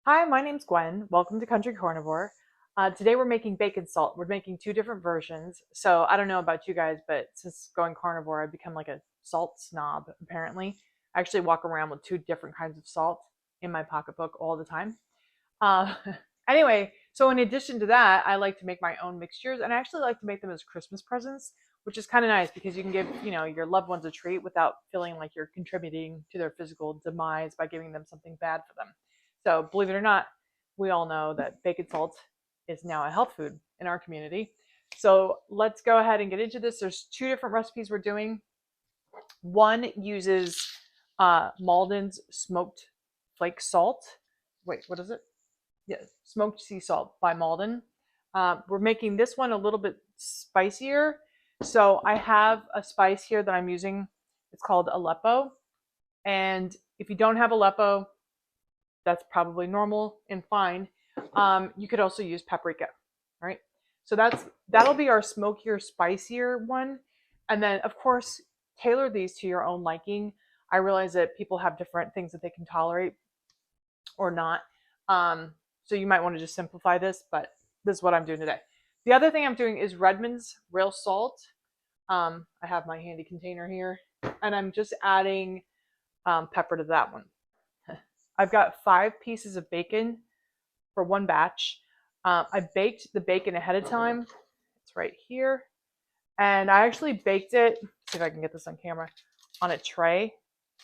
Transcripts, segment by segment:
Hi, my name's Gwen. Welcome to Country Carnivore. Today we're making bacon salt. We're making two different versions. So I don't know about you guys, but since going carnivore, I've become like a salt snob, apparently. I actually walk around with two different kinds of salt in my pocketbook all the time. Uh, anyway, so in addition to that, I like to make my own mixtures, and I actually like to make them as Christmas presents, which is kind of nice because you can give, your loved ones a treat without feeling like you're contributing to their physical demise by giving them something bad for them. So, believe it or not, we all know that bacon salt is now a health food in our community. So, let's go ahead and get into this. There's two different recipes we're doing. One uses Malden's smoked flake salt. Wait, what is it? Yeah, smoked sea salt by Malden. We're making this one a little bit spicier. So I have a spice here that I'm using. It's called Aleppo. And if you don't have Aleppo, that's probably normal and fine. You could also use paprika, right? So that'll be our smokier, spicier one. And then, of course, tailor these to your own liking. I realize that people have different things that they can tolerate or not. So you might want to just simplify this, but this is what I'm doing today. The other thing I'm doing is Redmond's real salt. I have my handy container here, and I'm just adding pepper to that one. I've got 5 pieces of bacon for one batch. I baked the bacon ahead of time. It's right here. And I actually baked it, see if I can get this on camera, on a tray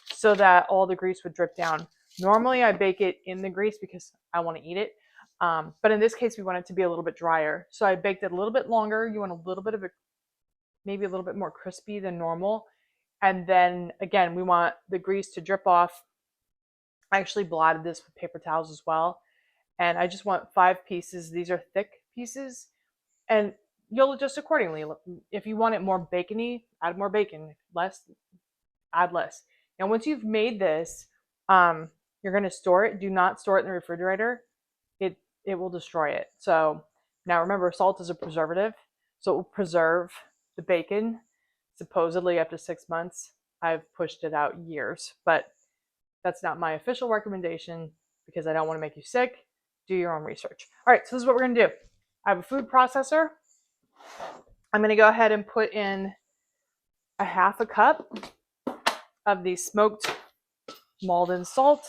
so that all the grease would drip down. Normally I bake it in the grease because I want to eat it. But in this case, we want it to be a little bit drier. So I baked it a little bit longer. You want a little bit of it, maybe a little bit more crispy than normal. And then again, we want the grease to drip off. I actually blotted this with paper towels as well. And I just want 5 pieces. These are thick pieces. And you'll adjust accordingly. If you want it more bacony, add more bacon. Less, add less. Now, once you've made this, you're going to store it. Do not store it in the refrigerator. It will destroy it. So now remember, salt is a preservative, so it will preserve the bacon. Supposedly up to 6 months. I've pushed it out years, but that's not my official recommendation because I don't want to make you sick. Do your own research. All right, so this is what we're going to do. I have a food processor. I'm going to go ahead and put in a half a cup of the smoked Malden salt.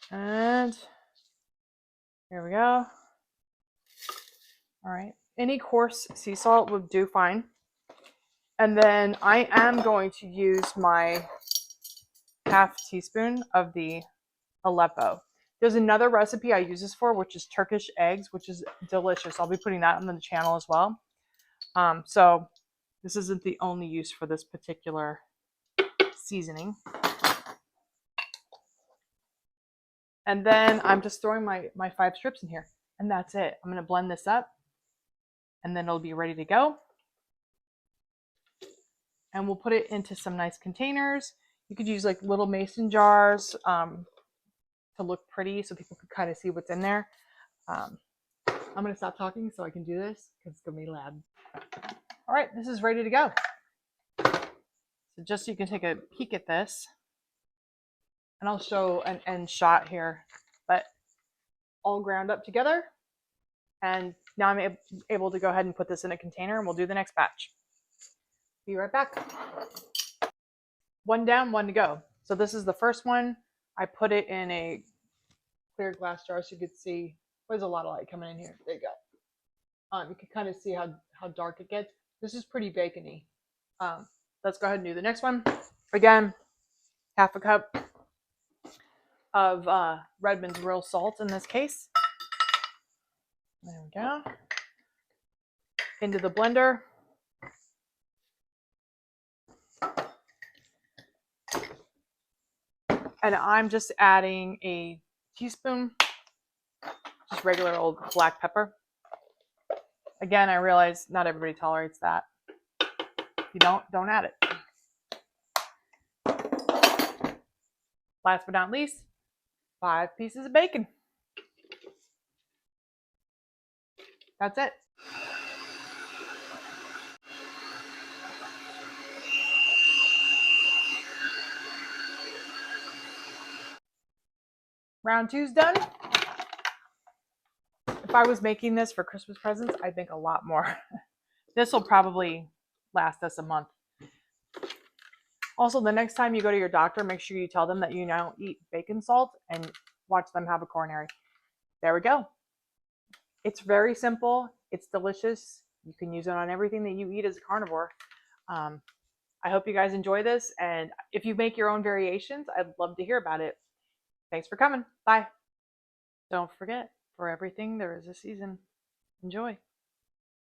And here we go. All right. Any coarse sea salt would do fine. And then I am going to use my half teaspoon of the Aleppo. There's another recipe I use this for, which is Turkish eggs, which is delicious. I'll be putting that on the channel as well. So this isn't the only use for this particular seasoning. And then I'm just throwing my 5 strips in here, and that's it. I'm going to blend this up, and then it'll be ready to go. And we'll put it into some nice containers. You could use like little mason jars to look pretty so people could kind of see what's in there. I'm going to stop talking so I can do this because it's going to be loud. All right, this is ready to go. So just so you can take a peek at this, and I'll show an end shot here, but all ground up together. And now I'm able to go ahead and put this in a container, and we'll do the next batch. Be right back. One down, one to go. So this is the first one. I put it in a clear glass jar so you could see. There's a lot of light coming in here. There you go. You can kind of see how dark it gets. This is pretty bacony. Let's go ahead and do the next one. Again, half a cup of Redmond's real salt in this case. There we go. Into the blender. And I'm just adding a teaspoon, just regular old black pepper. Again, I realize not everybody tolerates that. If you don't add it. Last but not least, 5 pieces of bacon. That's it. Round two's done. If I was making this for Christmas presents, I'd make a lot more. This will probably last us a month. Also, the next time you go to your doctor, make sure you tell them that you now eat bacon salt and watch them have a coronary. There we go. It's very simple. It's delicious. You can use it on everything that you eat as a carnivore. I hope you guys enjoy this. And if you make your own variations, I'd love to hear about it. Thanks for coming. Bye. Don't forget, for everything, there is a season. Enjoy.